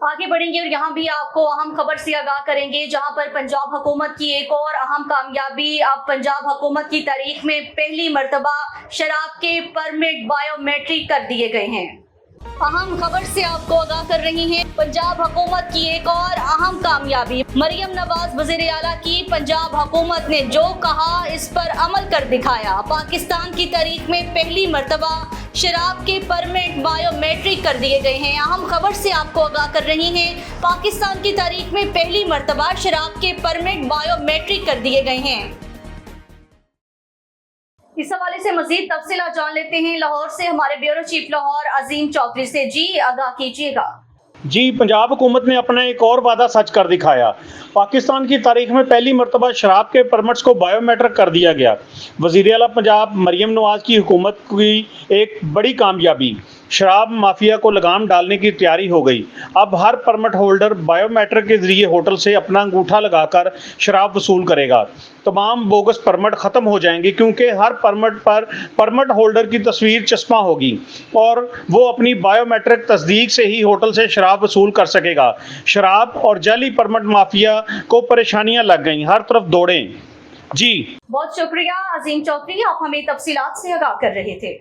आगे बढ़ेंगे और यहाँ भी आपको अहम खबर से आगाह करेंगे, जहाँ पर पंजाब हुकूमत की एक और अहम कामयाबी। अब पंजाब हुकूमत की तारीख में पहली मर्तबा शराब के परमिट बायोमेट्रिक कर दिए गए हैं। अहम खबर से आपको आगाह कर रही हैं, पंजाब हुकूमत की एक और अहम कामयाबी। मरियम नवाज वज़ीर आला की पंजाब हुकूमत ने जो कहा इस पर अमल कर दिखाया। पाकिस्तान की तारीख में पहली मर्तबा शराब के परमिट बायोमेट्रिक कर दिए गए हैं। अहम खबर से आपको आगाह कर रही हैं, पाकिस्तान की तारीख में पहली मर्तबा शराब के परमिट बायोमेट्रिक कर दिए गए हैं। इस हवाले से मजीद तफसीलात जान लेते हैं लाहौर से हमारे ब्यूरो चीफ लाहौर अजीम चौधरी से। जी आगाह कीजिएगा। जी, पंजाब हुकूमत ने अपना एक और वादा सच कर दिखाया। पाकिस्तान की तारीख में पहली मरतबा शराब के परमिट्स को बायोमेट्रिक कर दिया गया। वज़ीर आला पंजाब मरियम नवाज की हुकूमत की एक बड़ी कामयाबी। शराब माफिया को लगाम डालने की तैयारी हो गई। अब हर परमिट होल्डर बायोमेट्रिक के जरिए होटल से अपना अंगूठा लगाकर शराब वसूल करेगा। तमाम बोगस परमिट ख़त्म हो जाएंगे, क्योंकि हर परमिट पर परमिट होल्डर की तस्वीर चश्मा होगी और वो अपनी बायोमेट्रिक तस्दीक से ही होटल से शराब वसूल कर सकेगा। शराब और जाली परमिट माफिया को परेशानियां लग गईं, हर तरफ दौड़ें। जी बहुत शुक्रिया अजीम चौधरी, आप हमें तफसीलात से आगाह कर रहे थे।